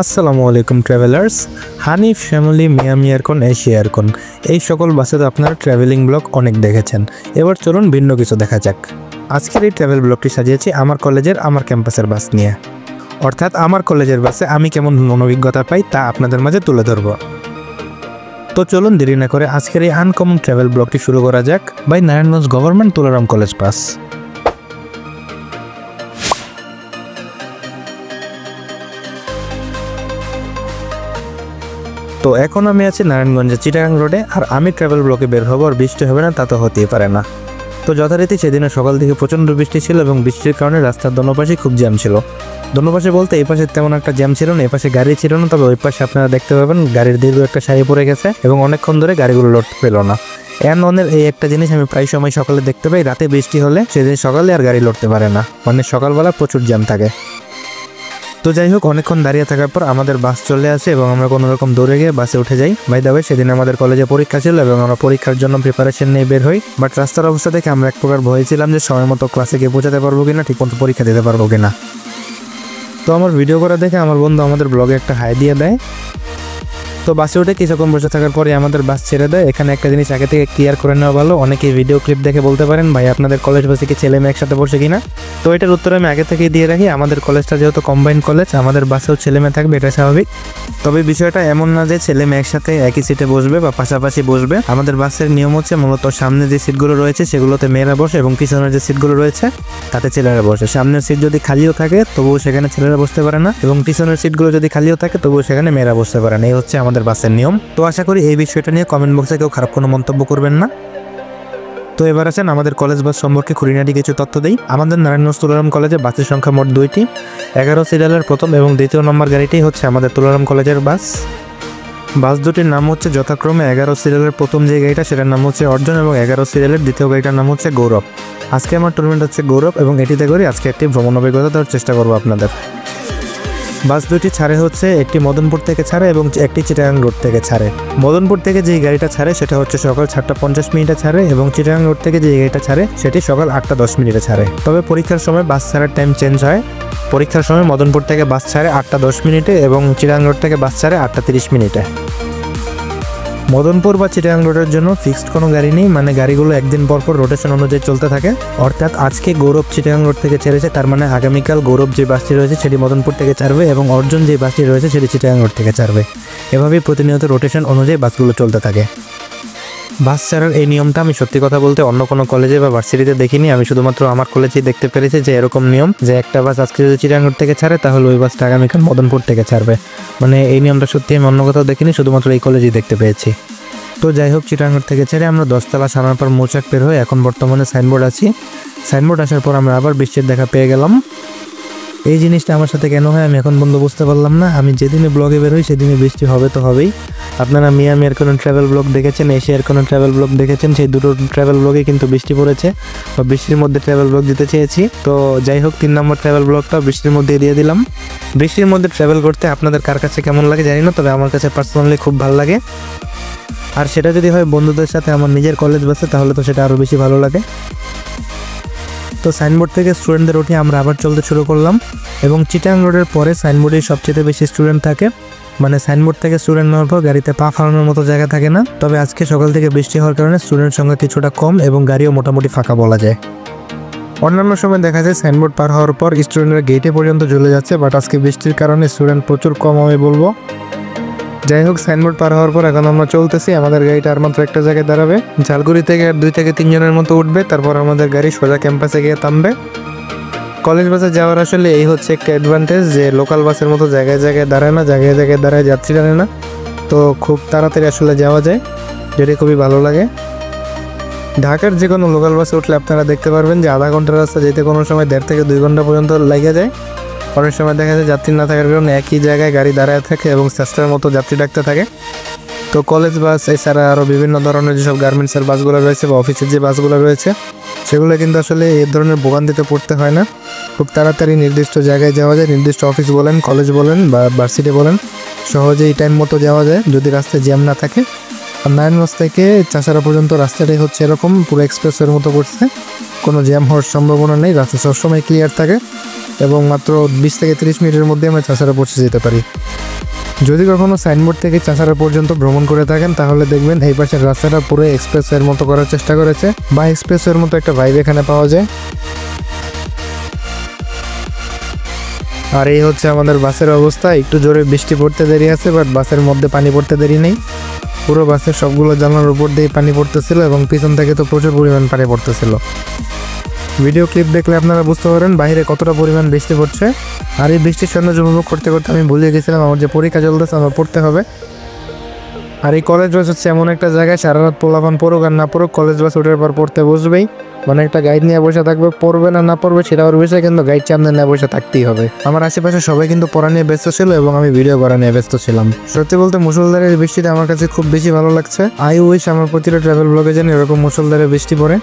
আসসালামু আলাইকুম travellers. Hanif, family, Miami aircon, Asia aircon এই সকল বাসে তো আপনারা ট্রাভেলিং ব্লগ অনেক দেখেছেন। এবার চলুন ভিন্ন কিছু দেখা যাক। আজকের এই ট্রাভেল ব্লগটি সাজিয়েছি আমার কলেজের আমার ক্যাম্পাসের বাস নিয়ে, অর্থাৎ আমার কলেজের বাসে আমি কেমন অভিজ্ঞতা পাই তা আপনাদের মাঝে তুলে ধরব। তো চলুন দেরি না করে আজকের এই আনকমন ট্রাভেল ব্লগটি শুরু করা যাক by Narayanganj government Tularam college bus. তো এখন আমি আছি নারায়ণগঞ্জের চিটাগাং রোডে, আর আমি ট্রাভেল ব্লকে বের হবো আর বৃষ্টি হবে না তা তো হতেই পারে না। তো যথারীতি সেদিনে সকাল থেকে প্রচণ্ড বৃষ্টি ছিল এবং বৃষ্টির কারণে রাস্তার দোনো পাশে খুব জ্যাম ছিল। দোনো পাশে বলতে এই পাশে তেমন একটা জ্যাম ছিল না, এই পাশে গাড়ি ছিল না, তবে ওই পাশে আপনারা দেখতে পাবেন গাড়ির দীর্ঘ একটা সারি পড়ে গেছে এবং অনেকক্ষণ ধরে গাড়িগুলো লোড পেল না। অনের এই একটা জিনিস আমি প্রায় সময় সকালে দেখতে পাই, রাতে বৃষ্টি হলে সেদিন সকালে আর গাড়ি লড়তে পারে না, মানে সকালবেলা প্রচুর জ্যাম থাকে। তো যাই হোক, অনেকক্ষণ দাঁড়িয়ে থাকার পর আমাদের বাস চলে আসে এবং আমরা কোনো রকম দৌড়ে গিয়ে বাসে উঠে যাই। বাই দ্য ওয়ে, সেদিন আমাদের কলেজে পরীক্ষা ছিল এবং আমরা পরীক্ষার জন্য প্রিপারেশন নিয়ে বের হই। বাট রাস্তার অবস্থা দেখে আমরা এক প্রকার ভয় ছিলাম যে সময় মতো ক্লাসে গিয়ে পৌঁছাতে পারবো কিনা, ঠিকমতো পরীক্ষা দিতে পারবো কিনা। তো আমার ভিডিও করা দেখে আমার বন্ধু আমাদের ব্লগে একটা হাই দিয়ে দেয়। তো বাসে উঠে কিছুক্ষণ বসে থাকার পরে আমাদের বাস ছেড়ে দেয়। এখানে একটা জিনিস আগে থেকে ক্লিয়ার করে নেওয়া ভালো, অনেকেই ভিডিও ক্লিপ দেখে বলতে পারেন ভাই আপনাদের কলেজ বাসে কি ছেলে মেয়ে একসাথে বসে কিনা। তো এটার উত্তর আমি আগে থেকেই দিয়ে রাখি, আমাদের কলেজটা যেহেতু কম্বাইন্ড কলেজ, আমাদের বাসেও ছেলে মেয়ে থাকবে, এটা স্বাভাবিক। তবে বিষয়টা এমন না যে ছেলে মেয়ে একসাথে একই সিটে বসবে বা পাশাপাশি বসবে। আমাদের বাসের নিয়ম হচ্ছে মূলত সামনে যে সিটগুলো রয়েছে সেগুলোতে মেয়েরা বসে এবং পিছনের যে সিটগুলো রয়েছে তাতে ছেলেরা বসে। সামনের সিট যদি খালিও থাকে তবুও সেখানে ছেলেরা বসতে পারে না, এবং পিছনের সিটগুলো যদি খালিও থাকে তবুও সেখানে মেয়েরা বসতে পারে না। এই হচ্ছে আমাদের বাসের নিয়ম। তো আশা করি এই বিষয়টা নিয়ে কমেন্ট বক্সে কেউ খারাপ কোনো মন্তব্য করবেন না। তো এবার আছেন আমাদের কলেজ বাস সম্পর্কে খুঁটিনাটি কিছু তথ্য দেই। আমাদের নারায়ণগঞ্জ তুলারাম কলেজে বাসের সংখ্যা মোট 2টি। 11 সিরিয়ালের প্রথম এবং দ্বিতীয় নম্বর গাড়িটি হচ্ছে আমাদের তুলারাম কলেজের বাস। বাস দুটির নাম হচ্ছে যথাক্রমে 11 সিরিয়ালের প্রথম যে গাড়িটা সেটার নাম হচ্ছে অর্জন এবং 11 সিরিয়ালের দ্বিতীয় গাড়িটার নাম হচ্ছে গৌরব। আজকে আমার টুর্নামেন্ট হচ্ছে গৌরব এবং এটিতে করে আজকে একটি ভ্রমণ অভিজ্ঞতা দেওয়ার চেষ্টা করবো আপনাদের। বাস দুটি ছাড়ে হচ্ছে একটি মদনপুর থেকে ছাড়ে এবং একটি চিটাগাং রোড থেকে ছাড়ে। মদনপুর থেকে যে গাড়িটা ছাড়ে সেটা হচ্ছে সকাল 7টা 50 মিনিটে ছাড়ে এবং চিটাগাং রোড থেকে যে গাড়িটা ছাড়ে সেটি সকাল 8টা 10 মিনিটে ছাড়ে। তবে পরীক্ষার সময় বাস ছাড়ার টাইম চেঞ্জ হয়। পরীক্ষার সময় মদনপুর থেকে বাস ছাড়ে 8টা 10 মিনিটে এবং চিটাগাং রোড থেকে বাস ছাড়ে 8টা 30 মিনিটে। মদনপুর বা চিটাগাং রোডের জন্য ফিক্সড কোনো গাড়ি নেই, মানে গাড়িগুলো একদিন পর পর রোটেশন অনুযায়ী চলতে থাকে। অর্থাৎ আজকে গৌরব চিটাগাং রোড থেকে ছেড়েছে, তার মানে আগামীকাল গৌরব যে বাসটি রয়েছে সেটি মদনপুর থেকে ছাড়বে এবং অর্জন যে বাসটি রয়েছে সেটি চিটাগাং রোড থেকে ছাড়বে। এভাবেই প্রতিনিয়ত রোটেশন অনুযায়ী বাসগুলো চলতে থাকে। বাস ছাড়ার এই নিয়মটা আমি সত্যি কথা বলতে অন্য কোনো কলেজে বা ভার্সিটিতে দেখিনি, আমি শুধুমাত্র আমার কলেজেই দেখতে পেরেছি যে এরকম নিয়ম, যে একটা বাস আজকে যদি চিটাগাং রোড থেকে ছাড়ে তাহলে ওই বাসটা আগামীকাল মদনপুর থেকে ছাড়বে। মানে এই নিয়মটা সত্যি আমি অন্য কোথাও দেখিনি, শুধুমাত্র এই কলেজেই দেখতে পেয়েছি। তো যাই হোক, চিটাগাং রোড থেকে ছেড়ে আমরা 10তলা সারানোর পর মৌচাক বের হয়ে এখন বর্তমানে সাইনবোর্ড আছি। সাইনবোর্ড আসার পর আমরা আবার বৃষ্টির দেখা পেয়ে গেলাম। এই জিনিসটা আমার সাথে কেন হয় আমি এখন পর্যন্ত বুঝতে পারলাম না। আমি যেদিনে ব্লগে বের হই সেদিনে বৃষ্টি হবে তো হবেই। আপনারা মিয়ামির কোনো ট্রাভেল ব্লগ দেখেছেন, এশিয়ার কোনো ট্রাভেল ব্লগ দেখেছেন, সেই দুটো ট্রাভেল ব্লগে কিন্তু বৃষ্টি পড়েছে বা বৃষ্টির মধ্যে ট্রাভেল ব্লগ দিতে চেয়েছি। তো যাই হোক, 3 নম্বর ট্রাভেল ব্লগটা বৃষ্টির মধ্যে দিয়ে দিলাম। বৃষ্টির মধ্যে ট্রাভেল করতে আপনাদের কার কাছে কেমন লাগে জানি না, তবে আমার কাছে পার্সোনালি খুব ভালো লাগে। আর সেটা যদি হয় বন্ধুদের সাথে আমার নিজের কলেজ বাসে তাহলে তো সেটা আরও বেশি ভালো লাগে। তো সাইনবোর্ড থেকে স্টুডেন্টদের উঠে আমরা আবার চলতে শুরু করলাম এবং চিটাগাং রোডের পরে সাইনবোর্ডেই সবচেয়ে বেশি স্টুডেন্ট থাকে, মানে সাইনবোর্ড থেকে স্টুডেন্ট নেওয়ার পর গাড়িতে পা ফালানোর মতো জায়গা থাকে না। তবে আজকে সকাল থেকে বৃষ্টি হওয়ার কারণে স্টুডেন্ট সংখ্যা কিছুটা কম এবং গাড়িও মোটামুটি ফাঁকা বলা যায়। অন্যান্য সময় দেখা যায় সাইনবোর্ড পার হওয়ার পর স্টুডেন্টরা গেটে পর্যন্ত চলে যাচ্ছে, বাট আজকে বৃষ্টির কারণে স্টুডেন্ট প্রচুর কম আমি বলবো। যাই হোক, সাইনবোর্ড পার হওয়ার পর এখন আমরা চলতেছি। আমাদের গাড়িটা আর মাত্র একটা জায়গায় দাঁড়াবে, ঝালগুড়ি থেকে আর 2 থেকে 3 জনের মতো উঠবে, তারপর আমাদের গাড়ি সোজা ক্যাম্পাসে গিয়ে থামবে। কলেজ বাসে যাওয়ার আসলে এই হচ্ছে একটা অ্যাডভান্টেজ যে লোকাল বাসের মতো জায়গায় জায়গায় দাঁড়ায় না, জায়গায় জায়গায় দাঁড়ায় যাত্রী টানে না, তো খুব তাড়াতাড়ি আসলে যাওয়া যায়, যেটা খুবই ভালো লাগে। ঢাকার যে কোনো লোকাল বাসে উঠলে আপনারা দেখতে পারবেন যে আধা ঘন্টার রাস্তা যেতে কোনো সময় 1.5 থেকে 2 ঘন্টা পর্যন্ত লেগে যায়। অনেক সময় দেখা যায় যাত্রী না থাকার কারণে একই জায়গায় গাড়ি দাঁড়ায় থাকে এবং চেষ্টার মতো যাত্রী ডাকতে থাকে। তো কলেজ বাস এছাড়া আরও বিভিন্ন ধরনের যেসব গার্মেন্টসের বাসগুলো রয়েছে বা অফিসের যে বাসগুলো রয়েছে সেগুলো কিন্তু আসলে এই ধরনের ভোগান্তিতে পড়তে হয় না, খুব তাড়াতাড়ি নির্দিষ্ট জায়গায় যাওয়া যায়। নির্দিষ্ট অফিস বলেন, কলেজ বলেন বা ভার্সিটি বলেন, সহজেই টাইম মতো যাওয়া যায় যদি রাস্তায় জ্যাম না থাকে। আর নারায়ণগঞ্জ থেকে চাষারা পর্যন্ত রাস্তাটাই হচ্ছে এরকম পুরো এক্সপ্রেসের মতো করছে, কোনো জ্যাম হওয়ার সম্ভাবনা নেই, রাস্তা সবসময় ক্লিয়ার থাকে এবং মাত্র 20 থেকে 30 মিনিটের মধ্যে আমরা চাষারা পৌঁছে যেতে পারি। যদি কখনো সাইনবোর্ড থেকে চাষারা পর্যন্ত ভ্রমণ করে থাকেন তাহলে দেখবেন এই পাশের রাস্তাটা পুরো এক্সপ্রেসের মতো করার চেষ্টা করেছে বা এক্সপ্রেসের মতো একটা ভাইব এখানে পাওয়া যায়। আর এই হচ্ছে আমাদের বাসের অবস্থা। একটু জোরে বৃষ্টি পড়তে দেরি আছে, বাট বাসের মধ্যে পানি পড়তে দেরি নেই। পুরো বাসের সবগুলো জানলার উপর দিয়ে পানি পড়তেছিল এবং পিছন থেকে তো প্রচুর পরিমাণ পানি পড়তেছিল। ভিডিও ক্লিপ দেখলে আপনারা বুঝতে পারেন বাইরে কতটা পরিমাণ বৃষ্টি পড়ছে। আর এই বৃষ্টির সৌন্দর্য উপভোগ করতে করতে আমি ভুলে গেছিলাম আমার যে পরীক্ষা চলতেছে আমার পড়তে হবে। আর এই কলেজ বাস হচ্ছে এমন একটা জায়গায় সারা রাত পোলাপান পড়ুক আর না পড়ুক, কলেজ বাস ওঠার পর পড়তে বসবেই। মানে একটা গাইড নিয়ে বসে থাকবে, পড়বে না পড়বে সেটা ওর বিষয়, কিন্তু গাইড সামনে নিয়ে বসে থাকতেই হবে। আমার আশেপাশে সবাই কিন্তু পড়া নিয়ে ব্যস্ত ছিল এবং আমি ভিডিও করা নিয়ে ব্যস্ত ছিলাম। সত্যি বলতে মুষলধারের বৃষ্টিটা আমার কাছে খুব বেশি ভালো লাগছে। আই উইশ আমার প্রতিটা ট্রাভেল ব্লগে যেন এরকম মুষলধারে বৃষ্টি পড়ে,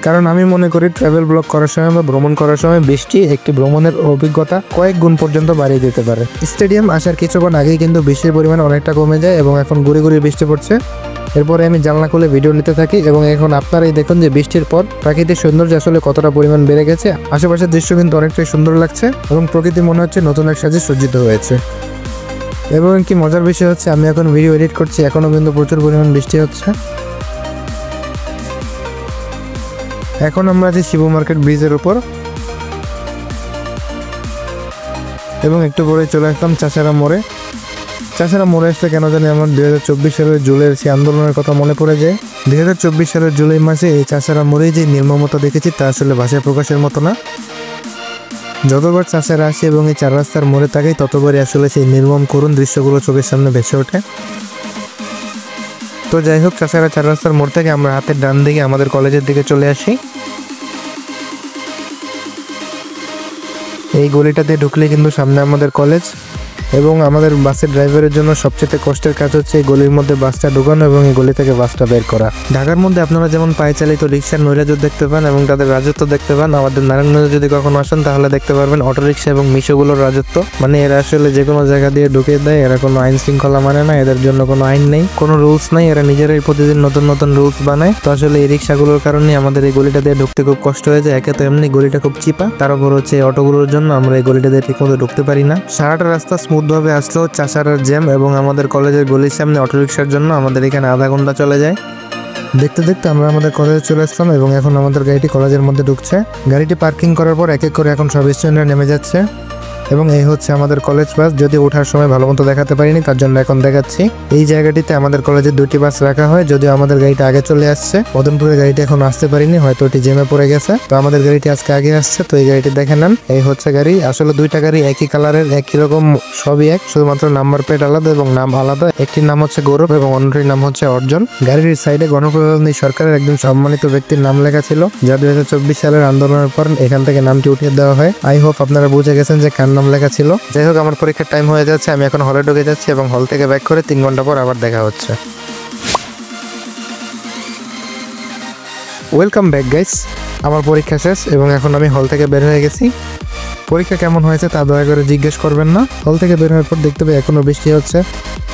কারণ আমি মনে করি ট্রাভেল ব্লগ করার সময় বা ভ্রমণ করার সময় বৃষ্টি একটি ভ্রমণের অভিজ্ঞতা কয়েক গুণ পর্যন্ত বাড়িয়ে দিতে পারে। স্টেডিয়াম আসার কিছুক্ষণ আগেই কিন্তু বৃষ্টির পরিমাণ অনেকটা কমে যায় এবং এখন গুড়ি গুড়ি বৃষ্টি পড়ছে। এরপরে আমি জানলা খুলে ভিডিও নিতে থাকি এবং এখন আপনারাই দেখুন যে বৃষ্টির পর প্রাকৃতিক সৌন্দর্য আসলে কতটা পরিমাণ বেড়ে গেছে। আশেপাশের দৃশ্য কিন্তু অনেকটাই সুন্দর লাগছে এবং প্রকৃতি মনে হচ্ছে নতুন এক সাজে সজ্জিত হয়েছে। এবং কি মজার বিষয় হচ্ছে আমি এখন ভিডিও এডিট করছি, এখনও কিন্তু প্রচুর পরিমাণ বৃষ্টি হচ্ছে। এখন আমরা আছি শিবু মার্কেট ব্রিজের উপর এবং একটু পরে চলে আসলাম চাষারা মোড়ে। চাষারা মোড়ে আসতে কেন জানি আমার 2024 সালের জুলাইয়ের সেই আন্দোলনের কথা মনে পড়ে যায়। 2024 সালের জুলাই মাসে এই চাষারা মোড়ে যে নির্মমতা দেখেছি তা আসলে ভাষায় প্রকাশের মতো না। যতবার চাষারা আসে এবং এই চার রাস্তার মোড়ে তাকাই ততবারই আসলে সেই নির্মম করুণ দৃশ্যগুলো চোখের সামনে ভেসে ওঠে। তো যাই হোক, চাষারা চার রাস্তার মোড় থেকে আমরা হাতের ডান দিকে আমাদের কলেজের দিকে চলে আসি। এই গলিটাতে ঢুকলে কিন্তু সামনে আমাদের কলেজ এবং আমাদের বাসের ড্রাইভারের জন্য সবচেয়ে কষ্টের কাজ হচ্ছে এই গলির মধ্যে বাসটা ঢুকানো এবং এই গলি থেকে বাসটা বের করা। ঢাকার মধ্যে আপনারা যেমন পায়ে চালিত রিক্সার নৈরাজ্য দেখতে পান এবং তাদের রাজত্ব দেখতে পান, আমাদের নারায়ণগঞ্জে যদি কখনো আসেন তাহলে দেখতে পারবেন অটোরিক্সা এবং মিশোগুলোর রাজত্ব। মানে এরা আসলে যে কোনো জায়গা দিয়ে ঢুকে দেয়, এরা কোনো আইন শৃঙ্খলা মানে না, এদের জন্য কোনো আইন নেই, কোনো রুলস নেই, এরা নিজেরাই প্রতিদিন নতুন নতুন রুলস বানায়। তো আসলে এই রিক্সাগুলোর কারণে আমাদের এই গলিটা দিয়ে ঢুকতে খুব কষ্ট হয়ে যায়। একে তো এমনি গলিটা খুব চিপা, তার উপর হচ্ছে এই অটোগুলোর জন্য আমরা এই গলিটা দিয়ে ঠিকমতো ঢুকতে পারি না। সারাটা রাস্তা স্মুথ ভাবে আসলেও চাষারার জ্যাম এবং আমাদের কলেজের গলির সামনে অটোরিক্সার জন্য আমাদের এখানে আধা ঘন্টা চলে যায়। দেখতে দেখতে আমরা আমাদের কলেজে চলে আসলাম এবং এখন আমাদের গাড়িটি কলেজের মধ্যে ঢুকছে। গাড়িটি পার্কিং করার পর এক এক করে এখন সব স্টুডেন্টরা নেমে যাচ্ছে এবং এই হচ্ছে আমাদের কলেজ বাস। যদি ওঠার সময় ভালো মতো দেখাতে পারিনি তার জন্য এখন দেখাচ্ছি। এই জায়গাটিতে আমাদের কলেজের 2টি বাস রাখা হয়, যদিও আমাদের গাড়িটা আগে চলে আসছে। মদনপুরের গাড়িটা এখন আসতে পারিনি, হয়তো ওটি জ্যামে পড়ে গেছে। তো আমাদের গাড়িটি আজকে আগে আসছে, তো এই গাড়িটি দেখে নেন। এই হচ্ছে গাড়ি, আসলে 2টা গাড়ি একই কালারের, একই রকম, সবই এক, শুধুমাত্র নাম্বার প্লেট আলাদা এবং নাম আলাদা। একটির নাম হচ্ছে গৌরব এবং অন্যটির নাম হচ্ছে অর্জন। গাড়ির সাইডে গণপ্রজাতন্ত্রী সরকারের একজন সম্মানিত ব্যক্তির নাম লেখা ছিল, যা 2024 সালের আন্দোলনের পর এখান থেকে নামটি উঠিয়ে দেওয়া হয়। আই হোপ আপনারা বুঝে গেছেন যে কার নাম লেখা ছিল। যাই হোক, আমার পরীক্ষার টাইম হয়ে যাচ্ছে, আমি এখন হলে ঢুকে যাচ্ছি এবং হল থেকে ব্যাক করে 3 ঘন্টা পর আবার দেখা হচ্ছে। ওয়েলকাম ব্যাক গাইস, আমার পরীক্ষা শেষ এবং এখন আমি হল থেকে বের হয়ে গেছি। পরীক্ষা কেমন হয়েছে তা দয়া করে জিজ্ঞেস করবেন না। হল থেকে বের হওয়ার পর দেখতে পাই এখনও বৃষ্টি হচ্ছে।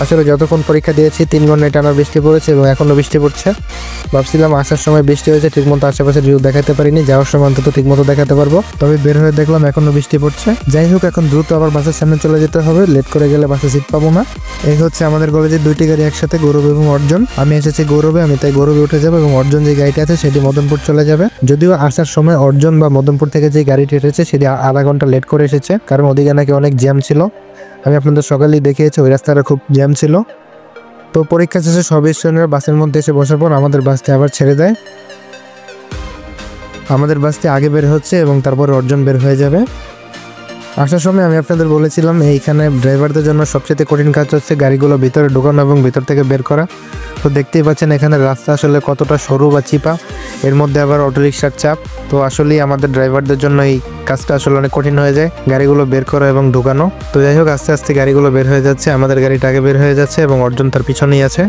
আসলে যতক্ষণ পরীক্ষা দিয়েছি 3 ঘন্টায় টানা বৃষ্টি পড়েছে এবং এখনও বৃষ্টি পড়ছে। ভাবছিলাম আসার সময় বৃষ্টি হয়েছে, ঠিকমতো আশেপাশে ভিউ দেখাতে পারিনি, যাওয়ার সময় অন্তত ঠিকমতো দেখাতে পারবো, তবে বের হয়ে দেখলাম এখনও বৃষ্টি পড়ছে। যাই হোক, এখন দ্রুত আবার বাসের সামনে চলে যেতে হবে, লেট করে গেলে বাসে সিট পাবো না। এই হচ্ছে আমাদের কলেজের 2টি গাড়ি একসাথে, গৌরব এবং অর্জন। আমি এসেছি গৌরবে, আমি তাই গৌরবে উঠে যাবো এবং অর্জন যে গাড়িটা আছে সেটি মদনপুর চলে যাবে। যদিও আসার সময় অর্জন বা মদনপুর থেকে যে গাড়িটি এসেছে সেটি আধা ঘন্টা লেট করে এসেছে, কারণ ওদিকে নাকি অনেক জ্যাম ছিল। আমি আপনাদের সকালেই দেখিয়েছি ওই রাস্তাটা খুব জ্যাম ছিল। তো পরীক্ষা শেষে সব স্টুডেন্টরা বাসের মধ্যে এসে বসার পর আমাদের বাসটি আবার ছেড়ে দেয়। আমাদের বাসটি আগে বের হচ্ছে এবং তারপর অর্জন বের হয়ে যাবে। আসার সময় আমি আপনাদের বলেছিলাম এইখানে ড্রাইভারদের জন্য সবচেয়ে কঠিন কাজ হচ্ছে গাড়িগুলো ভিতরে ঢোকানো এবং ভিতর থেকে বের করা। তো দেখতেই পাচ্ছেন এখানে রাস্তা আসলে কতটা সরু বা চিপা, এর মধ্যে আবার অটোরিকশার চাপ। তো আসলেই আমাদের ড্রাইভারদের জন্য এই কাজটা আসলে অনেক কঠিন হয়ে যায়, গাড়িগুলো বের করা এবং ঢোকানো। তো যাই হোক, আস্তে আস্তে গাড়িগুলো বের হয়ে যাচ্ছে, আমাদের গাড়িটা আগে বের হয়ে যাচ্ছে এবং অর্জন তার পিছনেই আছে।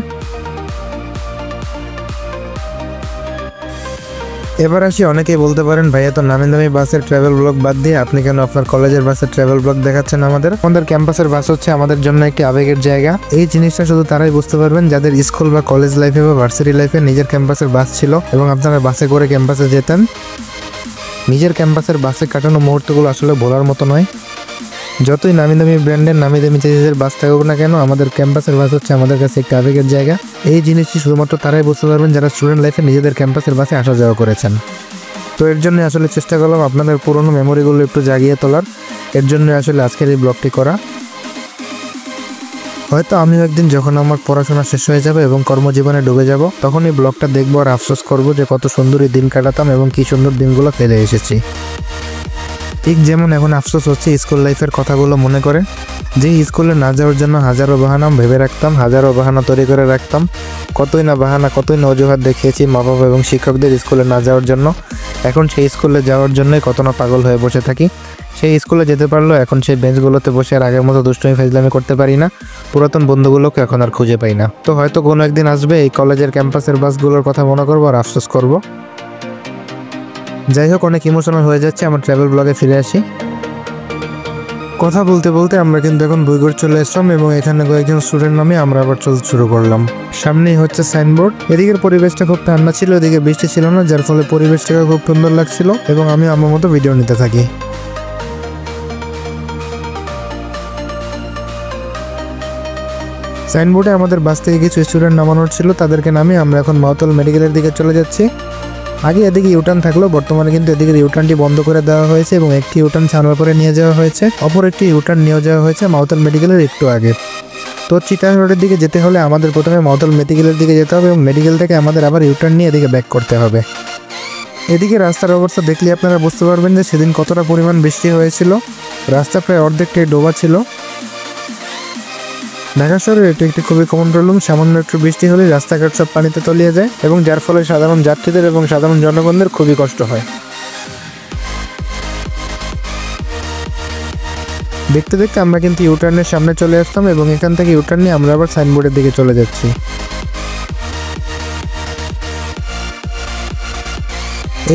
এবার আসি, অনেকেই বলতে পারেন ভাইয়া তো নামি দামি বাসের ট্রাভেল ব্লগ বাদ দিয়ে আপনি কেন আপনার কলেজের বাসের ট্রাভেল ব্লগ দেখাচ্ছেন আমাদের ক্যাম্পাসের বাস হচ্ছে আমাদের জন্য একটি আবেগের জায়গা। এই জিনিসটা শুধু তারাই বুঝতে পারবেন যাদের স্কুল বা কলেজ লাইফে বা ভার্সিটি লাইফে নিজের ক্যাম্পাসের বাস ছিল এবং আপনারা বাসে করে ক্যাম্পাসে যেতেন। নিজের ক্যাম্পাসের বাসে কাটানো মুহূর্তগুলো আসলে ভোলার মতো নয়। যতই নামি দামি ব্র্যান্ডের নামি দামি চেজের বাস থাকুক না কেন, আমাদের ক্যাম্পাসের বাস হচ্ছে আমাদের কাছে একটা আবেগের জায়গা। এই জিনিসটি শুধুমাত্র তারাই বুঝতে পারবেন যারা স্টুডেন্ট লাইফে নিজেদের ক্যাম্পাসের বাসে আসা যাওয়া করেছেন। তো এর জন্য আসলে চেষ্টা করলাম আপনাদের পুরনো মেমোরিগুলো একটু জাগিয়ে তোলার। এর জন্য আসলে আজকের এই ব্লগটি করা। হয়তো আমিও একদিন যখন আমার পড়াশোনা শেষ হয়ে যাবে এবং কর্মজীবনে ডুবে যাব, তখন এই ব্লগটা দেখবো আর আফসোস করবো যে কত সুন্দরই দিন কাটাতাম এবং কি সুন্দর দিনগুলো ফেলে এসেছি। ঠিক যেমন এখন আফসোস হচ্ছে স্কুল লাইফের কথাগুলো মনে করে, যে স্কুলে না যাওয়ার জন্য হাজারো বাহানা ভেবে রাখতাম, হাজারো বাহানা তৈরি করে রাখতাম। কতই না বাহানা, কতই না অজুহাত দেখিয়েছি মা বাবা এবং শিক্ষকদের স্কুলে না যাওয়ার জন্য। এখন সেই স্কুলে যাওয়ার জন্যই কত না পাগল হয়ে বসে থাকি। সেই স্কুলে যেতে পারলো, এখন সেই বেঞ্চগুলোতে বসে আর আগের মতো দুষ্টুমি ফাজলামি করতে পারি না। পুরাতন বন্ধুগুলোকে এখন আর খুঁজে পাই না। তো হয়তো কোনো একদিন আসবে এই কলেজের ক্যাম্পাসের বাসগুলোর কথা মনে করবো আর আফসোস করবো। যাই হোক, অনেক ইমোশনাল হয়ে যাচ্ছে। আমার ট্রাভেল ব্লগে ফিরে আসি। কথা বলতে বলতে আমরা কিন্তু এখন বইঘর চলে আসলাম এবং এখানে কয়েকজন স্টুডেন্ট নামে আমরা আবার চলতে শুরু করলাম। সামনেই হচ্ছে সাইনবোর্ড। এদিকের পরিবেশটা খুব ঠান্ডা ছিল, এদিকে বৃষ্টি ছিল না, যার ফলে পরিবেশটাকে খুব সুন্দর লাগছিল এবং আমি আমার মতো ভিডিও নিতে থাকি। সাইনবোর্ডে আমাদের বাস থেকে কিছু স্টুডেন্ট নামানোর ছিল, তাদেরকে নামিয়ে আমরা এখন মাউতল মেডিকেলের দিকে চলে যাচ্ছি। আগে এদিকে ইউটার্ন থাকলো, বর্তমানে কিন্তু এদিকে ইউটার্নটি বন্ধ করে দেওয়া হয়েছে এবং একটি ইউটার্ন ছানোয়ার করে নিয়ে যাওয়া হয়েছে, অপর একটি ইউটার্ন নিয়ে যাওয়া হয়েছে মাউতল মেডিকেলের একটু আগে। তো চিটাগাং রোডের দিকে যেতে হলে আমাদের প্রথমে মাউতল মেডিকেলের দিকে যেতে হবে এবং মেডিকেল থেকে আমাদের আবার ইউটার্ন নিয়ে এদিকে ব্যাক করতে হবে। এদিকে রাস্তার অবস্থা দেখলে আপনারা বুঝতে পারবেন যে সেদিন কতটা পরিমাণ বৃষ্টি হয়েছিল। রাস্তা প্রায় অর্ধেকটাই ডোবা ছিল। ঢাকা শহরের এটি একটি খুবই কমন প্রবলেম, সামান্য একটু বৃষ্টি হলে রাস্তাঘাট সব পানিতে তলিয়ে যায় এবং যার ফলে সাধারণ যাত্রীদের এবং সাধারণ জনগণদের খুবই কষ্ট হয়। দেখতে দেখতে আমরা কিন্তু ইউটার্নের সামনে চলে আসতাম এবং এখান থেকে ইউটার্ন নিয়ে আমরা আবার সাইনবোর্ডের দিকে চলে যাচ্ছি।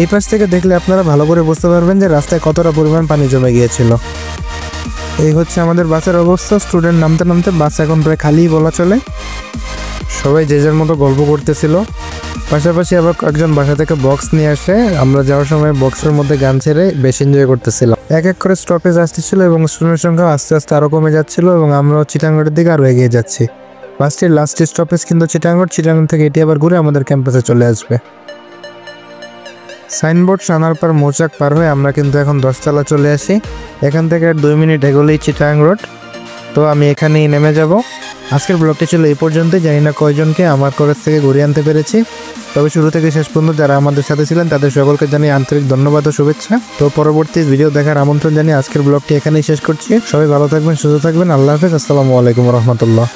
এই পাশ থেকে দেখলে আপনারা ভালো করে বুঝতে পারবেন যে রাস্তায় কতটা পরিমাণ পানি জমে গিয়েছিল। এই হচ্ছে আমাদের বাসের অবস্থা। স্টুডেন্ট নামতে নামতে বাস এখন প্রায় খালিই বলা চলে। সবাই যে যার মতো গল্প করতেছিল। পাশাপাশি আবার কয়েকজন বাসা থেকে বক্স নিয়ে আসে, আমরা যাওয়ার সময় বক্সের মধ্যে গান ছেড়ে বেশ এনজয় করতেছিলাম। এক এক করে স্টপেজ আসতেছিল এবং স্টুডেন্টের সংখ্যা আস্তে আস্তে আরও কমে যাচ্ছিল এবং আমরাও চিটাগাংয়ের দিকে আরও এগিয়ে যাচ্ছি। বাসটির লাস্ট স্টপেজ কিন্তু চিটাগাং। চিটাগাং থেকে এটি আবার ঘুরে আমাদের ক্যাম্পাসে চলে আসবে। সাইনবোর্ড সানার পর মৌচাক পার হয়ে আমরা কিন্তু এখন 10তলা চলে আসি। এখান থেকে আর 2 মিনিট এগোলেই চিটাগাং রোড। তো আমি এখানেই নেমে যাব। আজকের ব্লগটি ছিল এই পর্যন্তই। জানি না কয়জনকে আমার কলেজ থেকে ঘুরিয়ে আনতে পেরেছি, তবে শুরু থেকে শেষ পর্যন্ত যারা আমাদের সাথে ছিলেন তাদের সকলকে জানিয়ে আন্তরিক ধন্যবাদ ও শুভেচ্ছা। তো পরবর্তী ভিডিও দেখার আমন্ত্রণ জানিয়ে আজকের ব্লগটি এখানেই শেষ করছি। সবাই ভালো থাকবেন, সুস্থ থাকবেন। আল্লাহ হাফেজ। আসসালামু আলাইকুম রহমতুল্লাহ।